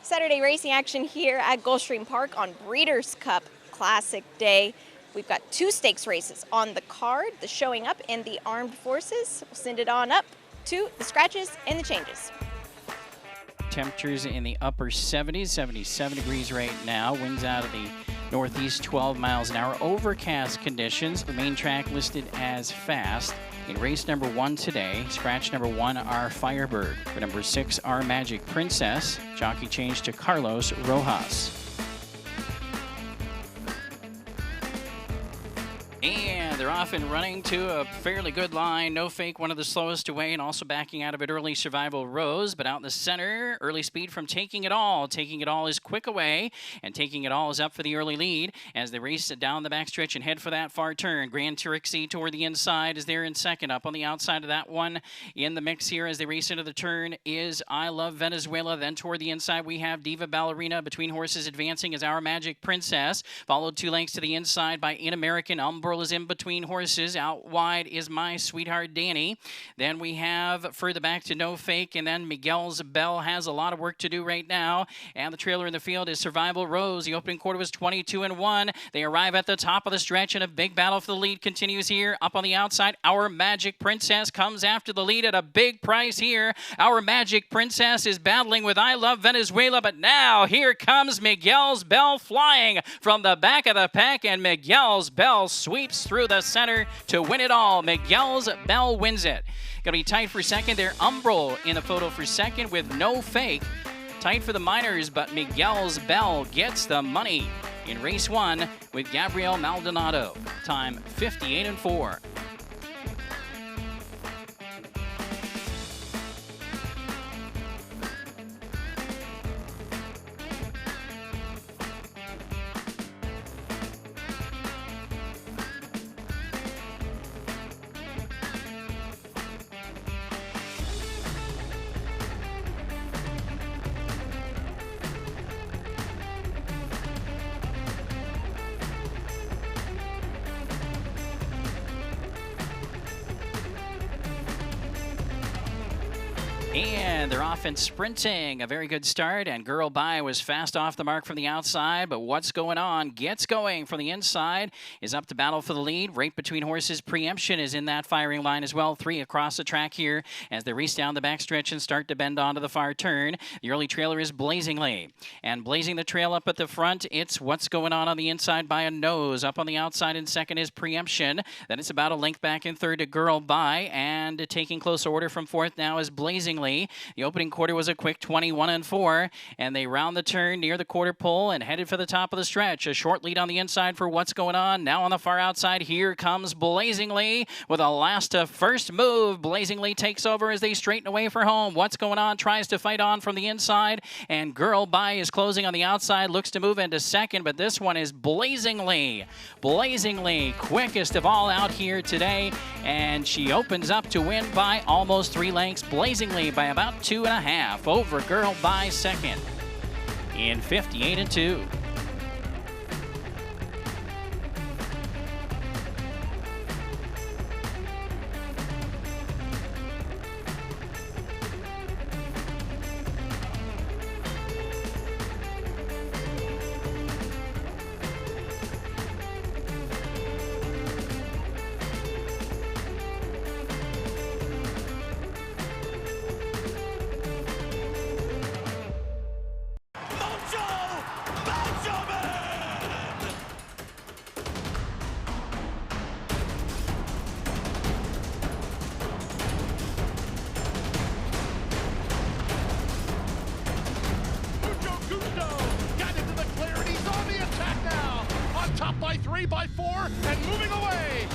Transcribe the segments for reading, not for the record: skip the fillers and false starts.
Saturday racing action here at Gulfstream Park on Breeders' Cup Classic Day. We've got 2 stakes races on the card, the Showing Up and the Armed Forces. We'll send it on up to the scratches and the changes. Temperatures in the upper 70s, 77 degrees right now. Winds out of the northeast, 12 miles an hour. Overcast conditions. The main track listed as fast. In race number 1 today, scratch number 1, our Firebird. For number 6, our Magic Princess. Jockey change to Carlos Rojas. And they're off and running to a fairly good line. No Fake, one of the slowest away, and also backing out of it early Survival Rose. But out in the center, Early Speed from Taking It All. Taking It All is quick away, and Taking It All is up for the early lead as they race down the backstretch and head for that far turn. Grand Trixie toward the inside is there in second. Up on the outside of that one in the mix here as they race into the turn is I Love Venezuela. Then toward the inside we have Diva Ballerina. Between horses advancing is Our Magic Princess, followed 2 lengths to the inside by In American. Umbrellas in between horses. Out wide is My Sweetheart Danny. Then we have further back to No Fake, and then Miguel's Bell has a lot of work to do right now. And the trailer in the field is Survival Rose. The opening quarter was 22-1. They arrive at the top of the stretch, and a big battle for the lead continues here. Up on the outside, Our Magic Princess comes after the lead at a big price here. Our Magic Princess is battling with I Love Venezuela, but now here comes Miguel's Bell flying from the back of the pack, and Miguel's Bell sweeps through the center to win it all. Miguel's Bell wins it. Going to be tight for second there. Umbral in the photo for second with No Fake. Tight for the minors, but Miguel's Bell gets the money in race 1 with Gabriel Maldonado. Time 58-4. And they're off and sprinting. A very good start, and Girl By was fast off the mark from the outside, but What's Going On gets going from the inside, is up to battle for the lead. Right between horses, Preemption is in that firing line as well. 3 across the track here as they race down the backstretch and start to bend onto the far turn. The early trailer is Blazingly, and blazing the trail up at the front, it's What's Going On the inside by a nose. Up on the outside in second is Preemption. Then it's about a length back in third to Girl By, and taking close order from fourth now is Blazingly. The opening quarter was a quick 21-4, and they round the turn near the quarter pole and headed for the top of the stretch. A short lead on the inside for What's Going On. Now on the far outside, here comes Blazingly with a last to first move. Blazingly takes over as they straighten away for home. What's Going On tries to fight on from the inside, and Girl By is closing on the outside, looks to move into second, but this one is Blazingly. Blazingly, quickest of all out here today, and she opens up to win by almost 3 lengths. Blazingly by about 2.5 over Girl By second in 58-2. By 3, by 4, and moving away.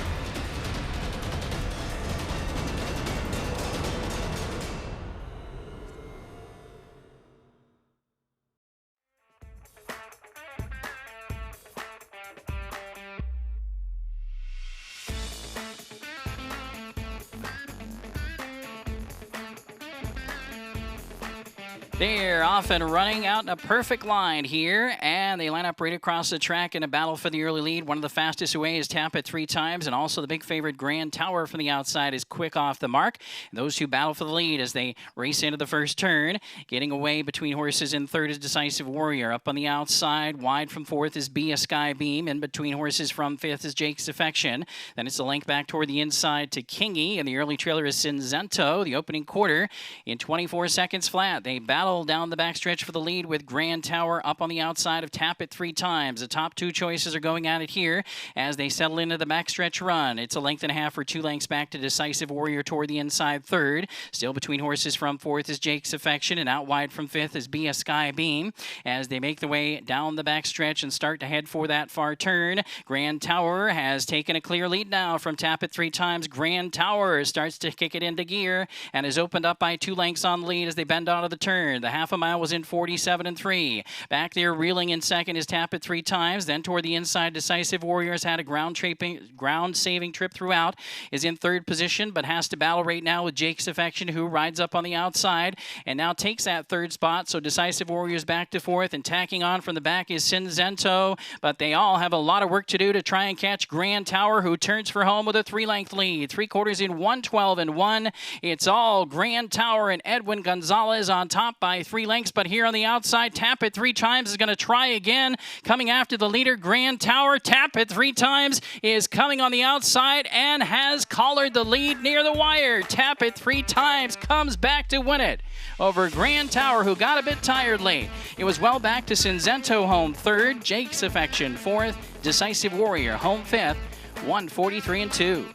They're off and running out in a perfect line here, and they line up right across the track in a battle for the early lead. One of the fastest away is Tap It 3 times, and also the big favorite Grand Tower from the outside is quick off the mark. And those two battle for the lead as they race into the first turn. Getting away between horses in third is Decisive Warrior. Up on the outside, wide from fourth is Be a Sky Beam. In between horses from fifth is Jake's Affection. Then it's a length back toward the inside to Kingy, and the early trailer is Cinzento. The opening quarter in 24 seconds flat. They battle down the backstretch for the lead with Grand Tower up on the outside of Tap It 3 times. The top two choices are going at it here as they settle into the backstretch run. It's a length and a half or 2 lengths back to Decisive Warrior toward the inside third. Still between horses from fourth is Jake's Affection, and out wide from fifth is Be a Sky Beam as they make the way down the backstretch and start to head for that far turn. Grand Tower has taken a clear lead now from Tap It 3 times. Grand Tower starts to kick it into gear and is opened up by 2 lengths on the lead as they bend out of the turn. The half a mile was in 47 and 3. Back there, reeling in second is Tap It 3 times. Then toward the inside, Decisive Warriors had a ground-saving trip throughout. Is in third position, but has to battle right now with Jake's Affection, who rides up on the outside and now takes that third spot. So Decisive Warriors back to fourth, and tacking on from the back is Cinzento. But they all have a lot of work to do to try and catch Grand Tower, who turns for home with a 3-length lead. 3/4 in 1:12 and 1. It's all Grand Tower and Edwin Gonzalez on top by 3 lengths, but here on the outside, Tap It 3 times is going to try again. Coming after the leader, Grand Tower. Tap It 3 times is coming on the outside and has collared the lead near the wire. Tap It 3 times comes back to win it over Grand Tower, who got a bit tired late. It was well back to Cinzento home third, Jake's Affection fourth, Decisive Warrior home fifth, 1:43 and 2.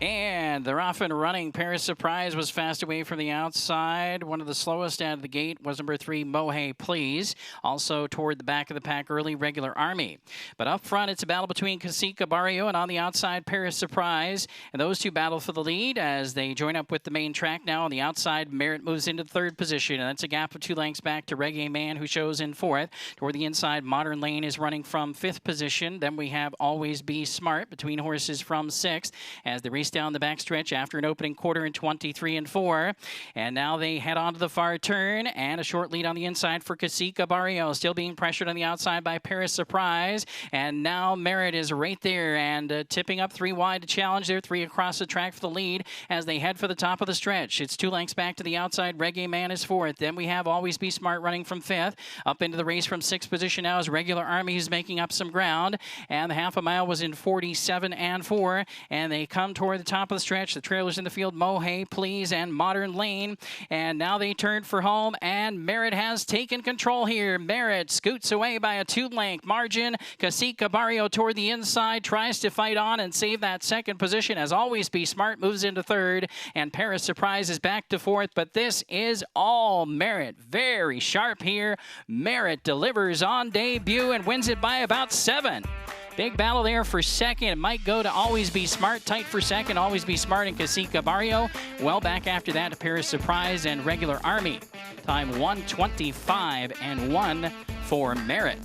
And they're off and running. Paris Surprise was fast away from the outside. One of the slowest out of the gate was number 3, Mohey Please. Also toward the back of the pack early, Regular Army. But up front, it's a battle between Cacique Barrio and on the outside, Paris Surprise. And those two battle for the lead as they join up with the main track now. On the outside, Merit moves into third position, and that's a gap of 2 lengths back to Reggae Man, who shows in fourth. Toward the inside, Modern Lane is running from 5th position. Then we have Always Be Smart between horses from 6th as they race down the backstretch after an opening quarter in 23 and 4. And now they head on to the far turn, and a short lead on the inside for Cacique Barrio, still being pressured on the outside by Paris Surprise. And now Merit is right there and tipping up 3 wide to challenge there, 3 across the track for the lead as they head for the top of the stretch. It's 2 lengths back to the outside. Reggae Man is fourth. Then we have Always Be Smart running from 5th. Up into the race from 6th position now is Regular Army, who's making up some ground. And the half a mile was in 47 and 4. And they come toward the top of the stretch. The trailers in the field, Mohey Please and Modern Lane. And now they turn for home, and Merit has taken control here. Merit scoots away by a 2-length margin. Cacique Barrio toward the inside, tries to fight on and save that second position as Always Be Smart moves into third. And Paris Surprise is back to fourth, but this is all Merit. Very sharp here. Merit delivers on debut and wins it by about 7. Big battle there for second. It might go to Always Be Smart. Tight for second. Always Be Smart and Cacique Barrio. Well back after that to Paris Surprise and Regular Army. Time 1:25 and 1 for Merit.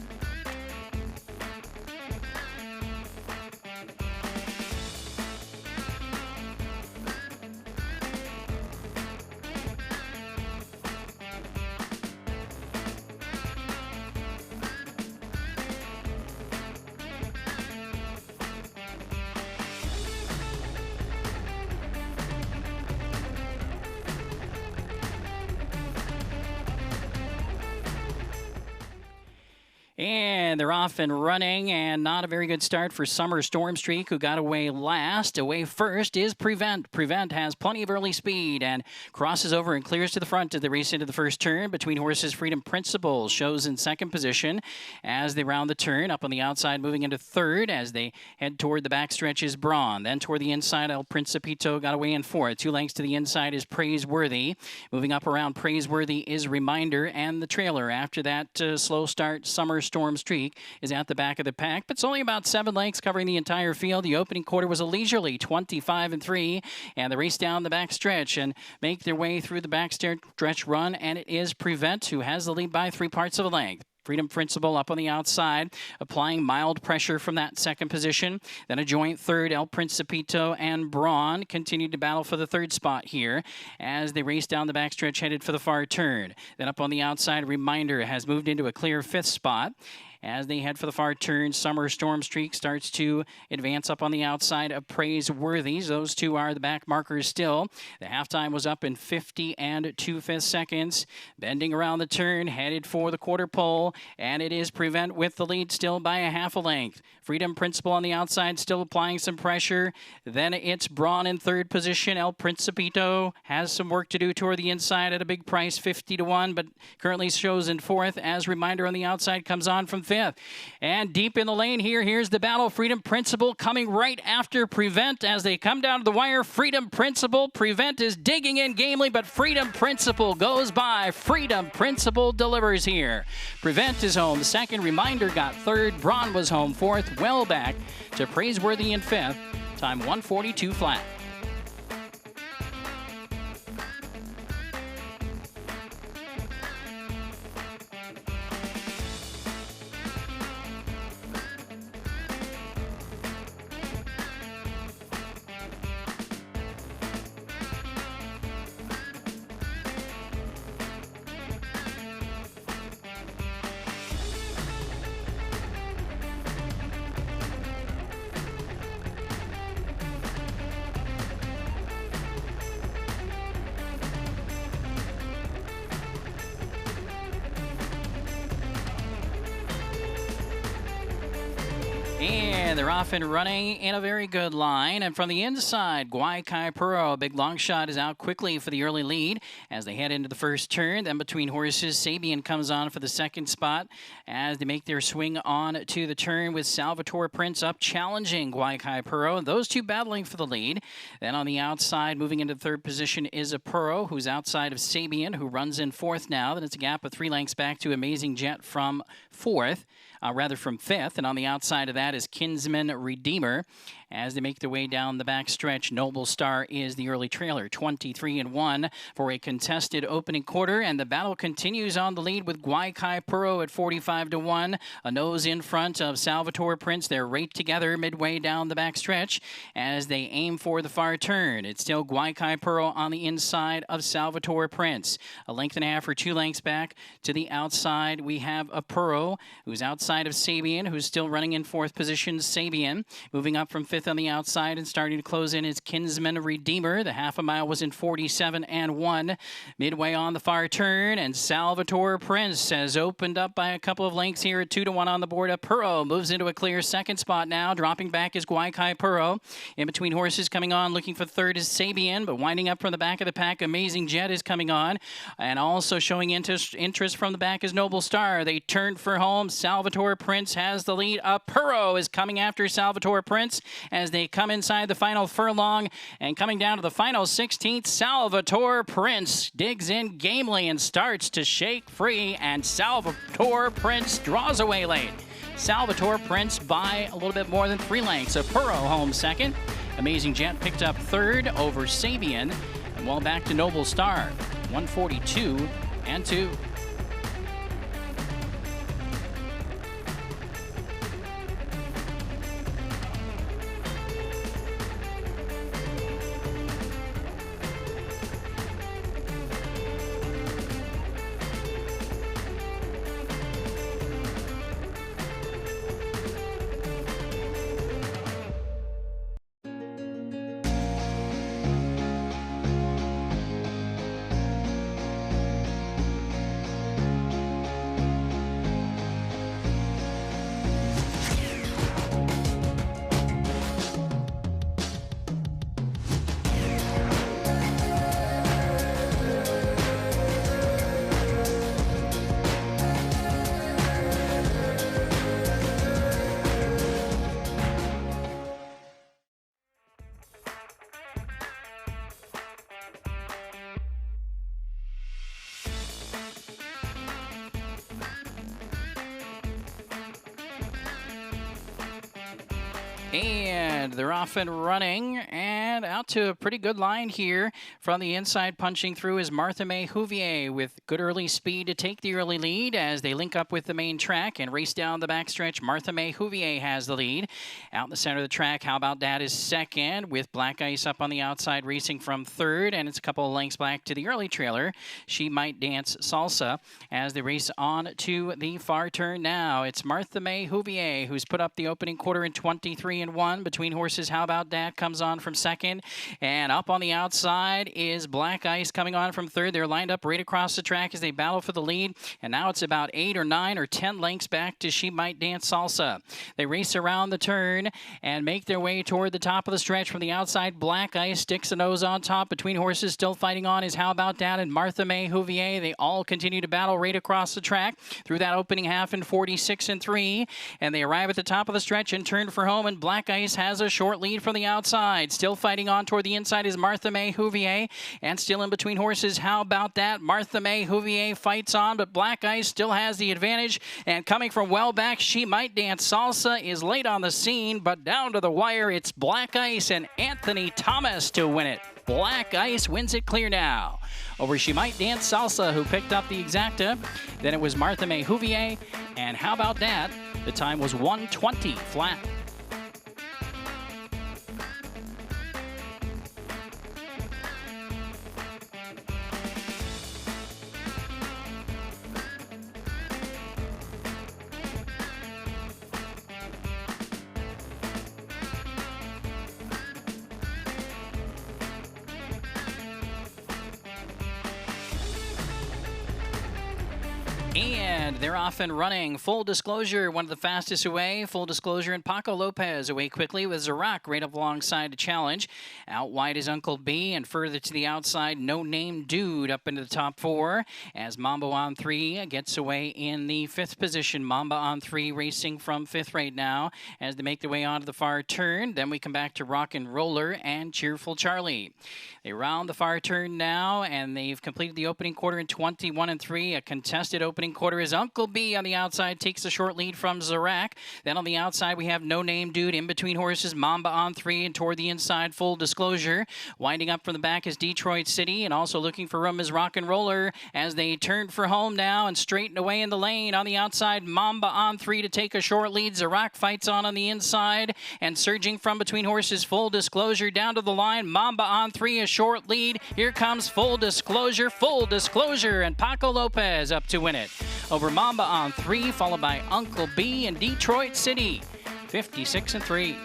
And they're off and running, and not a very good start for Summer Storm Streak, who got away last. Away first is Prevent. Prevent has plenty of early speed and crosses over and clears to the front of the race into the first turn. Between horses, Freedom Principle shows in second position as they round the turn. Up on the outside, moving into third as they head toward the backstretch is Braun. Then toward the inside, El Principito got away in fourth. 2 lengths to the inside is Praiseworthy. Moving up around Praiseworthy is Reminder, and the trailer after that slow start Summer Storm Streak is at the back of the pack, but it's only about 7 lengths covering the entire field. The opening quarter was a leisurely 25-3, and the race down the back stretch and make their way through the back stretch run, and it is Prevent who has the lead by 3/4 of a length. Freedom Principle up on the outside, applying mild pressure from that second position. Then a joint third, El Principito and Braun continued to battle for the third spot here as they race down the backstretch headed for the far turn. Then up on the outside, Reminder has moved into a clear 5th spot. As they head for the far turn, Summer Storm Streak starts to advance up on the outside of Praiseworthy. Those two are the back markers still. The halftime was up in 50 2/5 seconds. Bending around the turn, headed for the quarter pole, and it is Prevent with the lead still by a half a length. Freedom Principle on the outside still applying some pressure. Then it's Braun in third position. El Principito has some work to do toward the inside at a big price, 50-1, but currently shows in fourth as Reminder on the outside comes on from 5th. And deep in the lane here, here's the battle. Freedom Principle coming right after Prevent as they come down to the wire. Freedom Principle. Prevent is digging in gamely, but Freedom Principle goes by. Freedom Principle delivers here. Prevent is home second. Reminder got third. Braun was home fourth. Well back to Praiseworthy in 5th. Time 1:42 flat. And they're off and running in a very good line. And from the inside, Guai Kai Puro, big long shot, is out quickly for the early lead as they head into the first turn. Then between horses, Sabian comes on for the second spot as they make their swing on to the turn with Salvatore Prince up challenging Guai Kai Puro. Those two battling for the lead. Then on the outside, moving into third position is a Puro, who's outside of Sabian, who runs in fourth now. Then it's a gap of 3 lengths back to Amazing Jet from fourth. From 5th, and on the outside of that is Kinsman Redeemer. As they make their way down the back stretch, Noble Star is the early trailer, 23-1 for a contested opening quarter, and the battle continues on the lead with Guai Kai Puro at 45-1. A nose in front of Salvatore Prince. They're right together midway down the back stretch as they aim for the far turn. It's still Guai Kai Puro on the inside of Salvatore Prince. A length and a half or 2 lengths back to the outside. We have a Puro who's outside of Sabian, who's still running in fourth position. Sabian moving up from 5th on the outside and starting to close in is Kinsman Redeemer. The half a mile was in 47-1. Midway on the far turn, and Salvatore Prince has opened up by a couple of lengths here at 2-1 on the board. A Puro moves into a clear second spot now. Dropping back is Guai Kai Puro. In between horses coming on, looking for third is Sabian, but winding up from the back of the pack, Amazing Jet is coming on. And also showing interest from the back is Noble Star. They turned for home. Salvatore Prince has the lead. A Puro is coming after Salvatore Prince as they come inside the final furlong, and coming down to the final 16th, Salvatore Prince digs in gamely and starts to shake free, and Salvatore Prince draws away late. Salvatore Prince by a little bit more than 3 lengths. A Puro home second. Amazing Jet picked up third over Sabian, and well back to Noble Star, 142-2. And they're off and running, and out to a pretty good line here. From the inside, punching through is Martha May Huvier with good early speed to take the early lead as they link up with the main track and race down the backstretch. Martha May Huvier has the lead. Out in the center of the track, How About That is second, with Black Ice up on the outside racing from third, and it's a couple of lengths back to the early trailer. She Might Dance Salsa as they race on to the far turn now. It's Martha May Huvier who's put up the opening quarter in 23-1. Between horses, How About That comes on from second, and up on the outside is Black Ice coming on from third. They're lined up right across the track as they battle for the lead, and now it's about 8 or 9 or 10 lengths back to She Might Dance Salsa. They race around the turn and make their way toward the top of the stretch. From the outside, Black Ice sticks a nose on top. Between horses, still fighting on is How About That and Martha May Huvier. They all continue to battle right across the track through that opening half in 46-3, and they arrive at the top of the stretch and turn for home, and Black Ice has a short lead from the outside. Still fighting on toward the inside is Martha May Huvier, and still in between horses, How About That. Martha May Huvier fights on, but Black Ice still has the advantage, and coming from well back, She Might Dance Salsa is late on the scene, but down to the wire, it's Black Ice and Anthony Thomas to win it. Black Ice wins it clear now over She Might Dance Salsa, who picked up the exacta. Then it was Martha May Huvier, and How About That? The time was 1:20 flat. And they're off and running. Full Disclosure, one of the fastest away. Full Disclosure and Paco Lopez away quickly with Zarak right up alongside to challenge. Out wide is Uncle B, and further to the outside, No Name Dude up into the top 4 as Mambo on 3 gets away in the 5th position. Mamba on 3 racing from 5th right now as they make their way onto the far turn. Then we come back to Rock and Roller and Cheerful Charlie. They round the far turn now, and they've completed the opening quarter in 21-3. A contested opening quarter is Uncle B on the outside, takes a short lead from Zarak. Then on the outside, we have No Name Dude. In between horses, Mamba on 3, and toward the inside, Full Disclosure. Winding up from the back is Detroit City, and also looking for room is Rock and Roller as they turn for home now and straighten away in the lane. On the outside, Mamba on 3 to take a short lead. Zarak fights on the inside, and surging from between horses, Full Disclosure down to the line. Mamba on 3, a short lead. Here comes Full Disclosure, and Paco Lopez up to win it over Mamba on 3, followed by Uncle B and Detroit City, 56-3.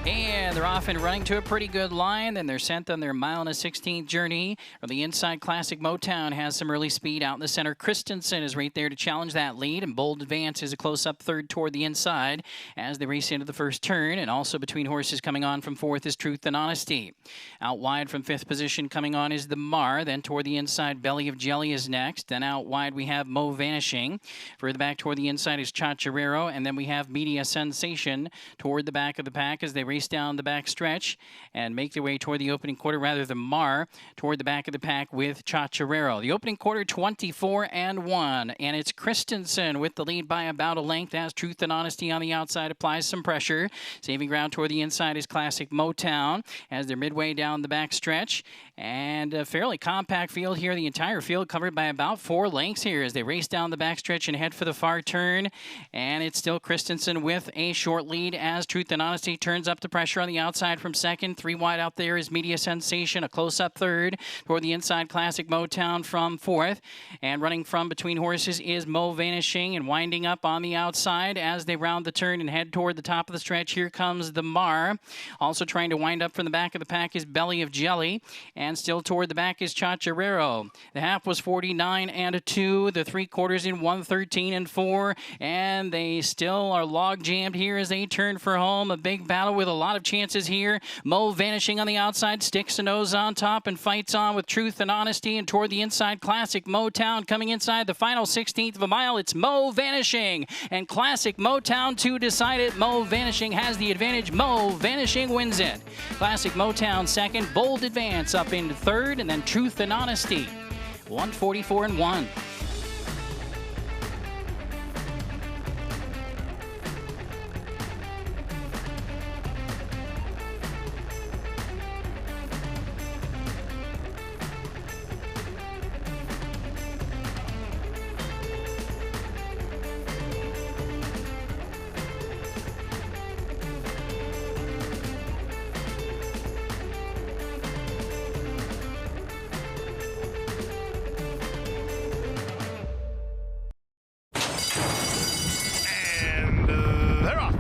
And they're off and running to a pretty good line. Then they're sent on their mile and a 16th journey. From the inside, Classic Motown has some early speed. Out in the center, Christensen is right there to challenge that lead. And Bold Advance is a close-up third toward the inside as they race into the first turn. And also between horses coming on from 4th is Truth and Honesty. Out wide from 5th position coming on is the Mar. Then toward the inside, Belly of Jelly is next. Then out wide we have Mo Vanishing. Further back toward the inside is Chacharero. And then we have Media Sensation toward the back of the pack as they race down the back stretch and make their way toward the opening quarter, rather than Mar toward the back of the pack with Chacharero. The opening quarter 24-1, and it's Christensen with the lead by about a length as Truth and Honesty on the outside applies some pressure. Saving ground toward the inside is Classic Motown as they're midway down the back stretch, and a fairly compact field here. The entire field covered by about 4 lengths here as they race down the back stretch and head for the far turn, and it's still Christensen with a short lead as Truth and Honesty turns up up the pressure on the outside from second. 3 wide out there is Media Sensation, a close-up third. Toward the inside, Classic Motown from fourth. And running from between horses is Mo Vanishing, and winding up on the outside as they round the turn and head toward the top of the stretch. Here comes the Mar. Also trying to wind up from the back of the pack is Belly of Jelly. And still toward the back is Chacharero. The half was 49 and 2. The 3/4 in 113 and 4. And they still are log jammed here as they turn for home. A big battle with a lot of chances here. Mo Vanishing on the outside, sticks a nose on top and fights on with Truth and Honesty. And toward the inside, Classic Motown coming inside the final 16th of a mile. It's Mo Vanishing and Classic Motown to decide it. Mo Vanishing has the advantage. Mo Vanishing wins it. Classic Motown second, Bold Advance up into third, and then Truth and Honesty. 144 and 1. They're off.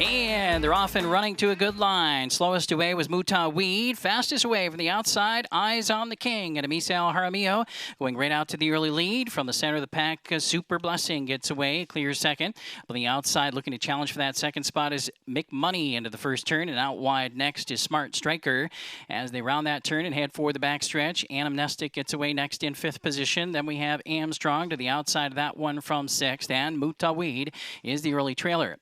And they're off and running to a good line. Slowest away was Muta Weed. Fastest away from the outside, Eyes on the King. And Amisal Jaramillo going right out to the early lead. From the center of the pack, Super Blessing gets away, clears second. On the outside, looking to challenge for that second spot is McMoney into the first turn. And out wide next is Smart Striker. As they round that turn and head for the backstretch, Anamnestic gets away next in fifth position. Then we have Armstrong to the outside of that one from sixth. And Muta Weed is the early trailer.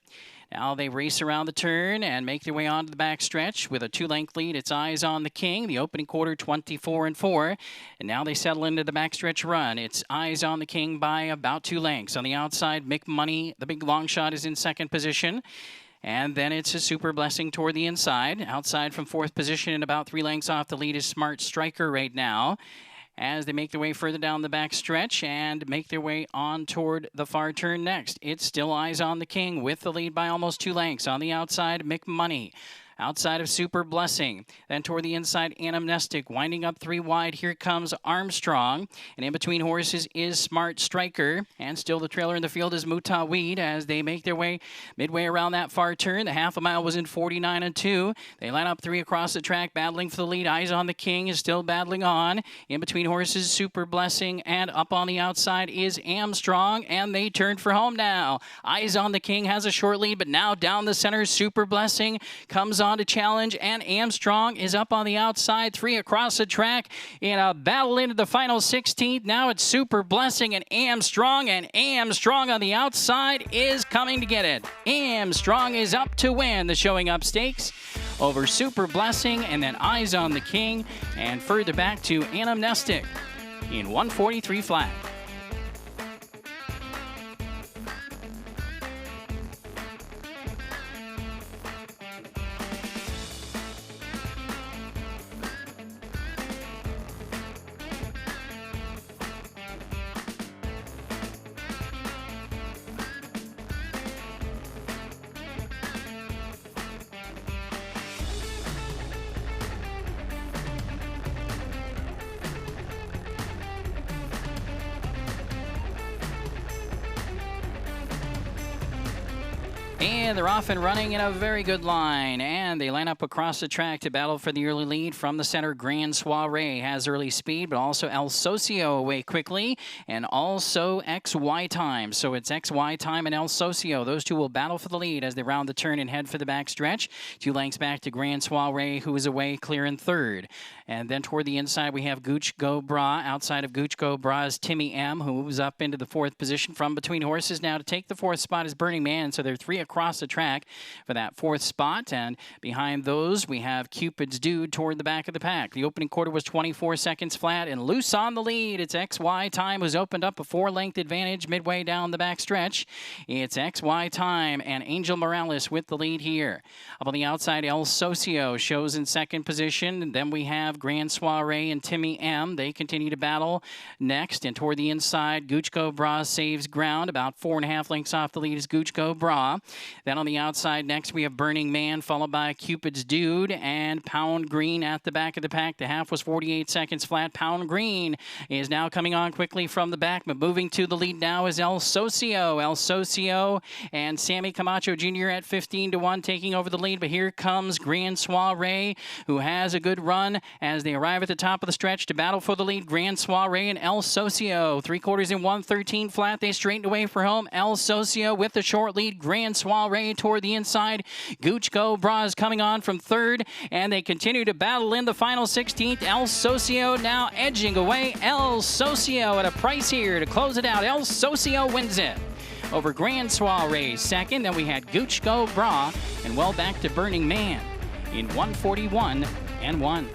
Now they race around the turn and make their way onto the backstretch with a 2-length lead. It's Eyes on the King. The opening quarter, 24 and 4. And now they settle into the backstretch run. It's Eyes on the King by about 2 lengths. On the outside, McMoney, the big long shot, is in second position. And then it's a Super Blessing toward the inside. Outside from fourth position and about 3 lengths off the lead is Smart Striker right now, as they make their way further down the back stretch and make their way on toward the far turn next. It's still Eyes on the King with the lead by almost 2 lengths. On the outside, McMoney. Outside of Super Blessing. Then toward the inside, Anamnestic. Winding up 3 wide, here comes Armstrong. And in between horses is Smart Striker. And still the trailer in the field is Muta Weed as they make their way midway around that far turn. The half a mile was in 49 and 2. They line up 3 across the track, battling for the lead. Eyes on the King is still battling on. In between horses, Super Blessing. And up on the outside is Armstrong. And they turn for home now. Eyes on the King has a short lead, but now down the center, Super Blessing comes on to challenge, and Armstrong is up on the outside. 3 across the track in a battle into the final 16th. Now it's Super Blessing and Armstrong on the outside is coming to get it. Armstrong is up to win the Showing Up Stakes over Super Blessing, and then Eyes on the King, and further back to Anamnestic in 143 flat. And they're off and running in a very good line. And they line up across the track to battle for the early lead. From the center, Grand Soiree has early speed, but also El Socio away quickly. And also XY Time. So it's XY Time and El Socio. Those two will battle for the lead as they round the turn and head for the backstretch. 2 lengths back to Grand Soiree, who is away clear in third. And then toward the inside, we have Gooch Go Bra. Outside of Gooch Go Bra is Timmy M, who moves up into the 4th position. From between horses now to take the 4th spot is Burning Man. So they're 3 across the track for that 4th spot. And behind those, we have Cupid's Dude toward the back of the pack. The opening quarter was 24 seconds flat and loose on the lead. It's XY Time, who's opened up a 4-length advantage midway down the back stretch. It's XY Time and Angel Morales with the lead here. Up on the outside, El Socio shows in 2nd position. And then we have Grand Soiree and Timmy M. They continue to battle next. And toward the inside, Gooch Go Bra saves ground. About 4.5 lengths off the lead is Gooch Go Bra. Then on the outside next, we have Burning Man, followed by Cupid's Dude and Pound Green at the back of the pack. The half was 48 seconds flat. Pound Green is now coming on quickly from the back, but moving to the lead now is El Socio. El Socio and Sammy Camacho Jr. at 15-1 taking over the lead. But here comes Grand Soiree, who has a good run as they arrive at the top of the stretch to battle for the lead. Grand Soiree and El Socio. 3/4 in 113 flat. They straightened away for home. El Socio with the short lead. Grand Soiree toward the inside. Gooch Go Bra is coming on from 3rd, and they continue to battle in the final 16th. El Socio now edging away. El Socio at a price here to close it out. El Socio wins it over Grand Soiree 2nd. Then we had Gooch Go Bra and well back to Burning Man in 141 and 1.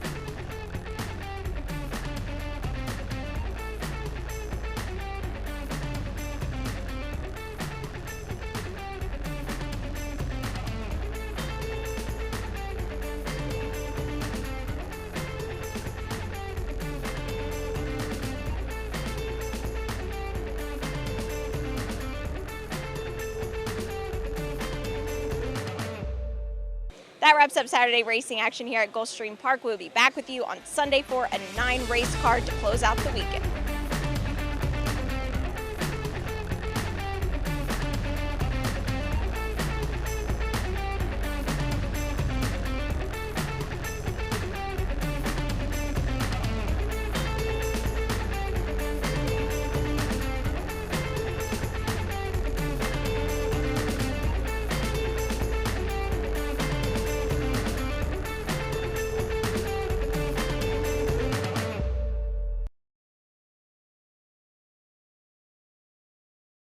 That wraps up Saturday racing action here at Gulfstream Park. We'll be back with you on Sunday for a 9-race card to close out the weekend.